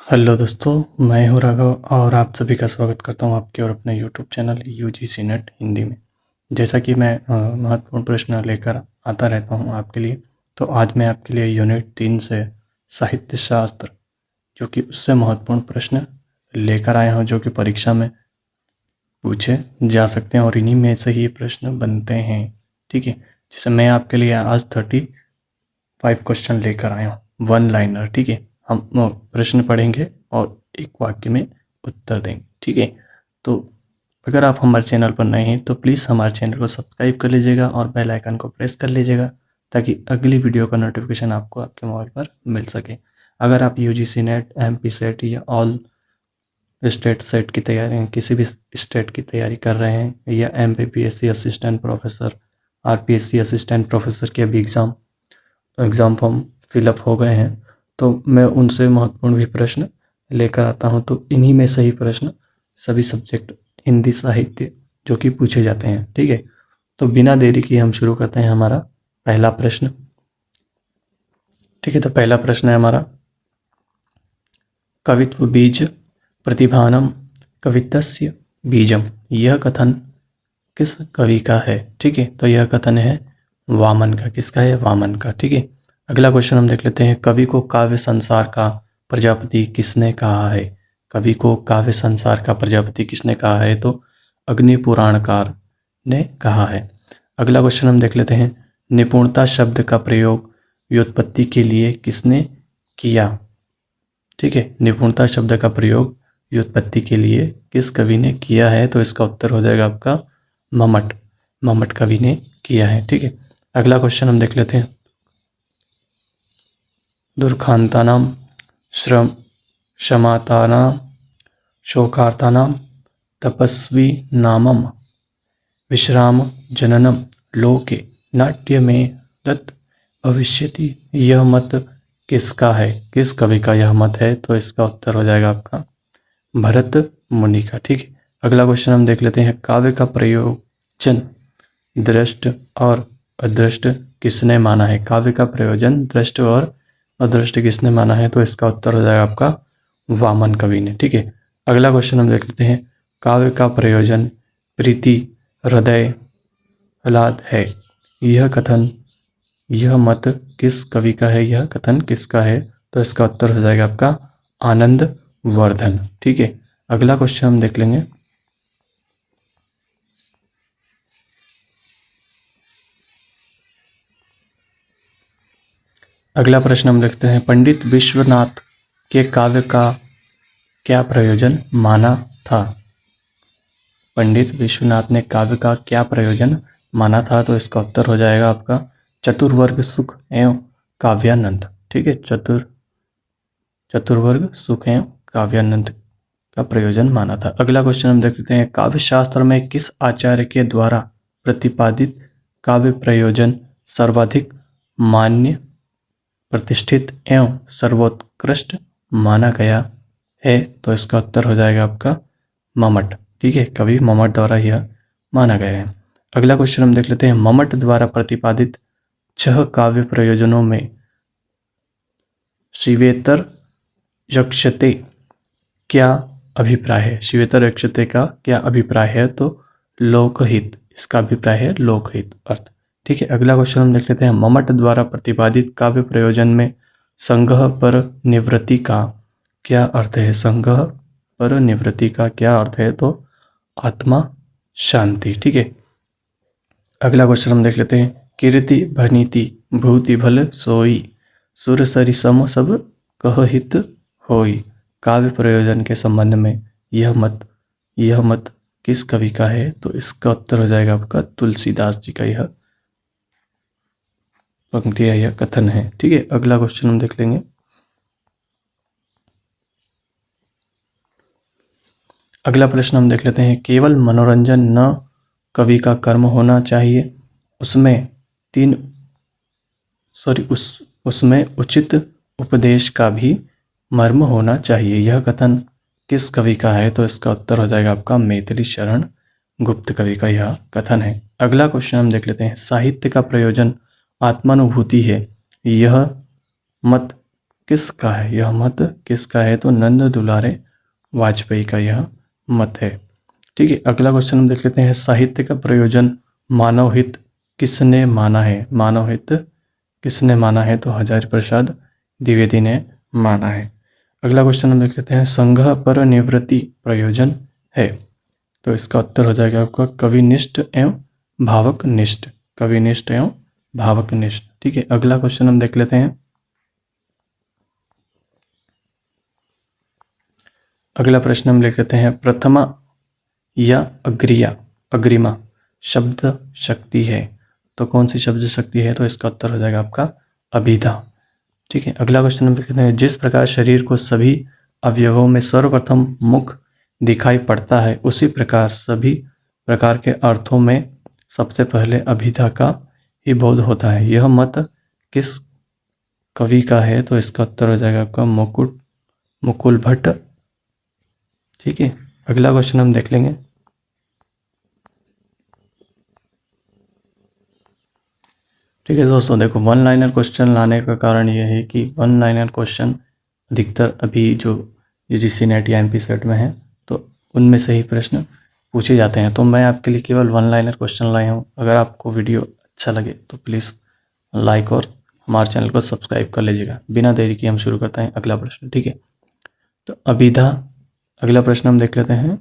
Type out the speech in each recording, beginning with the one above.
Hello दोस्तों, मैं हूं राघव और आप सभी का स्वागत करता हूं आपके और अपने YouTube channel UGC net Hindi में। जैसा कि मैं महत्वपूर्ण प्रश्न लेकर आता रहता हूं आपके लिए, तो आज मैं आपके लिए यूनिट 3 से साहित्य शास्त्र जो कि उससे महत्वपूर्ण प्रश्न लेकर आया हूं जो कि परीक्षा में पूछे जा सकते हैं और इन्हीं में से ही प्रश्न बनते हैं। ठीक है, जैसे मैं आपके लिए आज 35 क्वेश्चन लेकर आया हूँ, वन लाइनर। ठीक है, हम प्रश्न पढ़ेंगे और एक वाक्य में उत्तर देंगे। ठीक है, तो अगर आप हमारे चैनल पर नए हैं तो प्लीज़ हमारे चैनल को सब्सक्राइब कर लीजिएगा और बेल आइकन को प्रेस कर लीजिएगा ताकि अगली वीडियो का नोटिफिकेशन आपको आपके मोबाइल पर मिल सके। अगर आप यूजीसी नेट, एमपी सेट या ऑल स्टेट सेट की तैयारी, किसी भी स्टेट की तैयारी कर रहे हैं या MPPSC assistant professor, RPSC assistant professor के अभी एग्ज़ाम फॉर्म फिलअप हो गए हैं, तो मैं उनसे महत्वपूर्ण भी प्रश्न लेकर आता हूं। तो इन्हीं में सही प्रश्न सभी सब्जेक्ट हिंदी साहित्य जो कि पूछे जाते हैं। ठीक है, तो बिना देरी किए हम शुरू करते हैं हमारा पहला प्रश्न। ठीक है, तो पहला प्रश्न है हमारा, कवित्व बीज प्रतिभानम कवितस्य बीजम, यह कथन किस कवि का है? ठीक है, तो यह कथन है वामन का। किसका है? वामन का। ठीक है, अगला क्वेश्चन हम देख लेते हैं, कवि को काव्य संसार का प्रजापति किसने कहा है? कवि को काव्य संसार का प्रजापति किसने कहा है? तो अग्नि पुराणकार ने कहा है। अगला क्वेश्चन हम देख लेते हैं, निपुणता शब्द का प्रयोग व्युत्पत्ति के लिए किसने किया? ठीक है, निपुणता शब्द का प्रयोग व्युत्पत्ति के लिए किस कवि ने किया है? तो इसका उत्तर हो जाएगा आपका मम्मट। मम्मट कवि ने किया है। ठीक है, अगला क्वेश्चन हम देख लेते हैं, दुर्खांतानाम श्रम क्षमातानाम शोकार्तानाम तपस्वी नामम विश्राम जननम लोके नाट्य में दत्त भविष्यति, यह मत किसका है? किस कवि का यह मत है? तो इसका उत्तर हो जाएगा आपका भरत मुनि का। ठीक है, अगला क्वेश्चन हम देख लेते हैं, काव्य का प्रयोजन दृष्ट और अदृष्ट किसने माना है? काव्य का प्रयोजन दृष्ट और अदृष्ट किसने माना है? तो इसका उत्तर हो जाएगा आपका वामन कवि ने। ठीक है, अगला क्वेश्चन हम देख लेते हैं, काव्य का प्रयोजन प्रीति हृदय आह्लाद है, यह कथन, यह मत किस कवि का है? यह कथन किसका है? तो इसका उत्तर हो जाएगा आपका आनंद वर्धन। ठीक है, अगला क्वेश्चन हम देख लेंगे, अगला प्रश्न हम देखते हैं, पंडित विश्वनाथ के काव्य का क्या प्रयोजन माना था? पंडित विश्वनाथ ने काव्य का क्या प्रयोजन माना था? तो इसका उत्तर हो जाएगा आपका चतुर्वर्ग सुख एवं काव्यानंद। ठीक है, चतुर्वर्ग सुख एवं काव्यानंद का प्रयोजन माना था। अगला क्वेश्चन हम देखते हैं, काव्य शास्त्र में किस आचार्य के द्वारा प्रतिपादित काव्य प्रयोजन सर्वाधिक मान्य, प्रतिष्ठित एवं सर्वोत्कृष्ट माना गया है? तो इसका उत्तर हो जाएगा आपका मम्मट। ठीक है, कवि मम्मट द्वारा यह माना गया है। अगला क्वेश्चन हम देख लेते हैं, मम्मट द्वारा प्रतिपादित 6 काव्य प्रयोजनों में शिवेतर यक्षते क्या अभिप्राय है? शिवेतर यक्षते का क्या अभिप्राय है? तो लोकहित, इसका अभिप्राय है लोकहित अर्थ। ठीक है, अगला क्वेश्चन हम देख लेते हैं, मम्मट द्वारा प्रतिपादित काव्य प्रयोजन में संगह पर निवृत्ति का क्या अर्थ है? संगह पर निवृत्ति का क्या अर्थ है? तो आत्मा शांति। ठीक है, अगला क्वेश्चन हम देख लेते हैं, कीर्ति भनीति भूति भल सोई सुर सरि सम सब कहहित होई, काव्य प्रयोजन के संबंध में यह मत किस कवि का है? तो इसका उत्तर हो जाएगा आपका तुलसीदास जी का यह पंक्ति है, यह कथन है। ठीक है, अगला क्वेश्चन हम देख लेंगे, अगला प्रश्न हम देख लेते हैं, केवल मनोरंजन न कवि का कर्म होना चाहिए, उसमें उसमें उचित उपदेश का भी मर्म होना चाहिए, यह कथन किस कवि का है? तो इसका उत्तर हो जाएगा आपका मैथिली शरण गुप्त कवि का यह कथन है। अगला क्वेश्चन हम देख लेते हैं, साहित्य का प्रयोजन आत्मानुभूति है, यह मत किसका है? यह मत किसका है? तो नंद दुलारे वाजपेयी का यह मत है। ठीक है, अगला क्वेश्चन हम देख लेते हैं। साहित्य का प्रयोजन मानव हित किसने माना है? मानव हित किसने माना है? तो हजारी प्रसाद द्विवेदी ने माना है। अगला क्वेश्चन हम देख लेते हैं। संघ पर निवृत्ति प्रयोजन है, तो इसका उत्तर हो जाएगा आपका कविनिष्ठ एवं भावकनिष्ठ। कविनिष्ठ एवं भावकनिष्ठ। ठीक है, अगला क्वेश्चन हम देख लेते हैं। अगला प्रश्न हम लिख लेते हैं। प्रथमा या अग्रिमा शब्द शक्ति है, तो कौन सी शब्द शक्ति है? तो इसका उत्तर हो जाएगा आपका अभिधा। ठीक है, अगला क्वेश्चन हम लिख लेते हैं। जिस प्रकार शरीर को सभी अवयवों में सर्वप्रथम मुख दिखाई पड़ता है, उसी प्रकार सभी प्रकार के अर्थों में सबसे पहले अभिधा का ही बोध होता है। यह मत किस कवि का है? तो इसका उत्तर हो जाएगा आपका मुकुल भट्ट। ठीक है, अगला क्वेश्चन हम देख लेंगे। ठीक है दोस्तों, देखो वन लाइनर क्वेश्चन लाने का कारण ये है कि वन लाइनर क्वेश्चन अधिकतर अभी जो यूजीसी नेट या एमपी सेट में है, तो उनमें से ही प्रश्न पूछे जाते हैं। तो मैं आपके लिए केवल वन लाइनर क्वेश्चन लाया हूँ। अगर आपको वीडियो अच्छा लगे तो प्लीज़ लाइक और हमारे चैनल को सब्सक्राइब कर लीजिएगा। बिना देरी के हम शुरू करते हैं अगला प्रश्न। ठीक है, तो अभिधा अगला प्रश्न हम देख लेते हैं।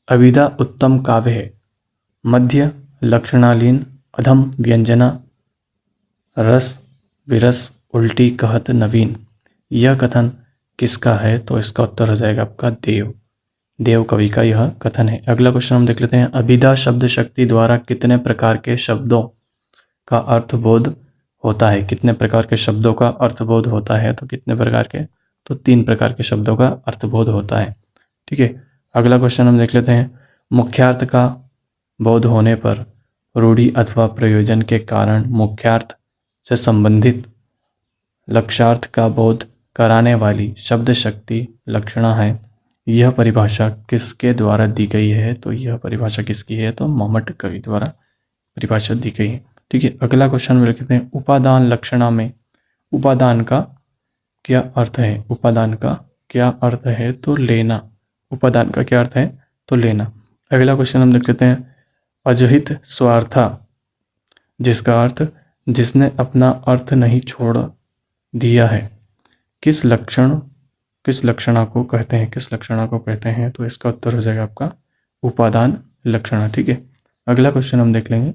अभिधा उत्तम काव्य है, मध्य लक्षणालीन, अधम व्यंजना, रस विरस, उल्टी कहत नवीन। यह कथन किसका है? तो इसका उत्तर हो जाएगा आपका देव कवि का यह कथन है। अगला क्वेश्चन हम देख लेते हैं। अभिधा शब्द शक्ति द्वारा कितने प्रकार के शब्दों का अर्थबोध होता है? कितने प्रकार के शब्दों का अर्थबोध होता है? तो कितने प्रकार के? तो 3 प्रकार के शब्दों का अर्थबोध होता है। ठीक है, अगला क्वेश्चन हम देख लेते हैं। मुख्यार्थ का बोध होने पर रूढ़ि अथवा प्रयोजन के कारण मुख्यार्थ से संबंधित लक्ष्यार्थ का बोध कराने वाली शब्द शक्ति लक्षणा है। यह परिभाषा किसके द्वारा दी गई है? तो यह परिभाषा किसकी है? तो मम्मट कवि द्वारा परिभाषा दी गई है। ठीक है, अगला क्वेश्चन में लिखते हैं। उपादान लक्षणा में उपादान का क्या अर्थ है? उपादान का क्या अर्थ है? तो लेना। उपादान का क्या अर्थ है? तो लेना। अगला क्वेश्चन हम देख लेते हैं। अजहित स्वार्था, जिसका अर्थ जिसने अपना अर्थ नहीं छोड़ दिया है, किस लक्षणा को कहते हैं? किस लक्षणा को कहते हैं? तो इसका उत्तर हो जाएगा आपका उपादान लक्षणा। ठीक है, अगला क्वेश्चन हम देख लेंगे।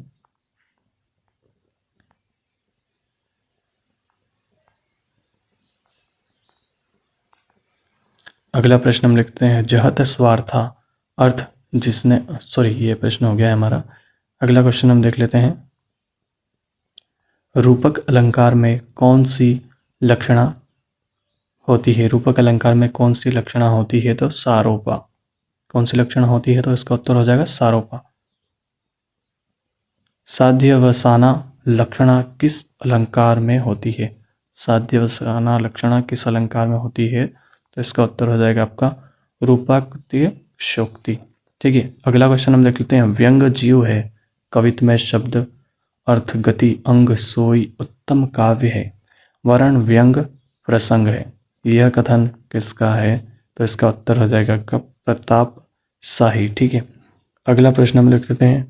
अगला प्रश्न हम लिखते हैं। जहत स्वार्था अर्थ जिसने ये प्रश्न हो गया है हमारा। अगला क्वेश्चन हम देख लेते हैं। रूपक अलंकार में कौन सी लक्षणा होती है? रूपक अलंकार में कौन सी लक्षणा होती है? तो सारोपा। कौन सी लक्षणा होती है? तो इसका उत्तर हो जाएगा सारोपा। साध्यवसाना लक्षणा किस अलंकार में होती है? साध्यवसाना लक्षणा किस अलंकार में होती है? तो इसका उत्तर हो जाएगा आपका रूपाकृत्य शोक्ति। ठीक है, अगला क्वेश्चन हम देख लेते हैं। व्यंग जीव है, कवित्वमय शब्द अर्थ गति अंग सोई उत्तम काव्य है, वर्ण व्यंग प्रसंग है। यह कथन किसका है? तो इसका उत्तर हो जाएगा आपका प्रताप शाही। ठीक है, अगला प्रश्न हम लिख लेते हैं।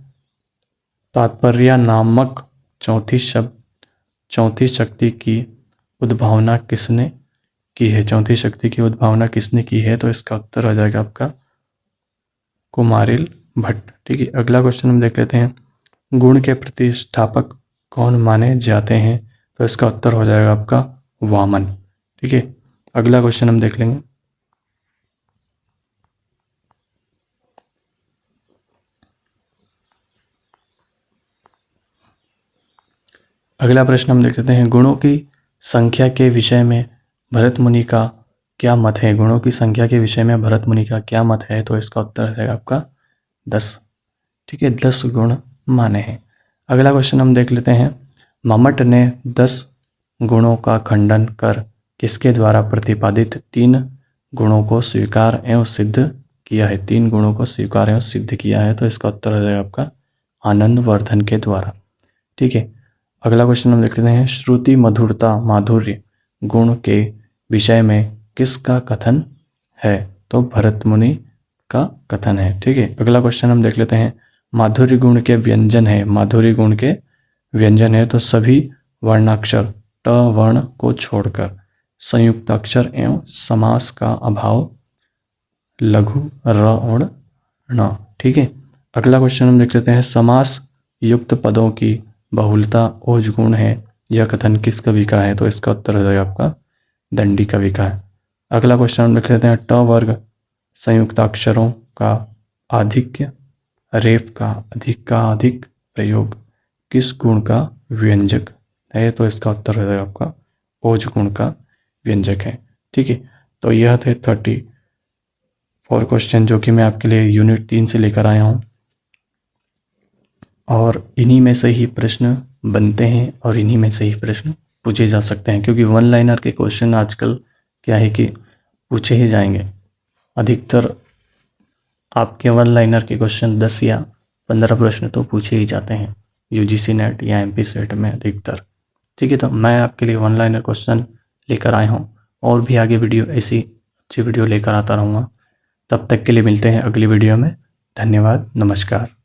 तात्पर्य नामक चौथी शक्ति की उद्भावना किसने की है? चौथी शक्ति की उद्भावना किसने की है? तो इसका उत्तर हो जाएगा आपका कुमारिल भट्ट। ठीक है, अगला क्वेश्चन हम देख लेते हैं। गुण के प्रतिष्ठापक कौन माने जाते हैं? तो इसका उत्तर हो जाएगा आपका वामन। ठीक है, अगला क्वेश्चन हम देख लेंगे। अगला प्रश्न हम देख लेते हैं। गुणों की संख्या के विषय में भरत मुनि का क्या मत है? गुणों की संख्या के विषय में भरत मुनि का क्या मत है? तो इसका उत्तर है आपका 10। ठीक है, 10 गुण माने हैं। अगला क्वेश्चन हम देख लेते हैं। मम्मट ने 10 गुणों का खंडन कर किसके द्वारा प्रतिपादित 3 गुणों को स्वीकार एवं सिद्ध किया है? 3 गुणों को स्वीकार एवं सिद्ध किया है। तो इसका उत्तर हो जाएगा आपका आनंदवर्धन के द्वारा। ठीक है, अगला क्वेश्चन हम देख लेते हैं, श्रुति मधुरता माधुर्य गुण के विषय में किसका कथन है? तो भरत मुनि का कथन है। ठीक है, अगला क्वेश्चन हम देख लेते हैं, माधुर्य गुण के व्यंजन है, माधुर्य गुण के व्यंजन है तो सभी वर्णाक्षर ट वर्ण को छोड़कर, संयुक्त अक्षर एवं समास का अभाव, लघु र और ण। ठीक है, अगला क्वेश्चन हम देख लेते हैं, समास युक्त पदों की बहुलता ओज गुण है, यह कथन किस कवि का है? तो इसका उत्तर हो जाएगा आपका दंडी कवि का है। अगला क्वेश्चन हम देख लेते हैं, ट वर्ग संयुक्ताक्षरों का आधिक्य, रेफ का अधिक प्रयोग किस गुण का व्यंजक है? तो इसका उत्तर हो जाएगा आपका ओज गुण का व्यंजक है। ठीक है, तो यह थे 34 क्वेश्चन जो कि मैं आपके लिए यूनिट 3 से लेकर आया हूँ, और इन्हीं में से ही प्रश्न बनते हैं और इन्हीं में से ही प्रश्न पूछे जा सकते हैं, क्योंकि वन लाइनर के क्वेश्चन आजकल क्या है कि पूछे ही जाएंगे। अधिकतर आपके वन लाइनर के क्वेश्चन 10 या 15 प्रश्न तो पूछे ही जाते हैं यूजीसी नेट या एमपी सेट में अधिकतर। ठीक है, तो मैं आपके लिए वन लाइनर क्वेश्चन लेकर आया हूँ, और भी आगे वीडियो ऐसी अच्छी वीडियो लेकर आता रहूँगा। तब तक के लिए मिलते हैं अगली वीडियो में। धन्यवाद, नमस्कार।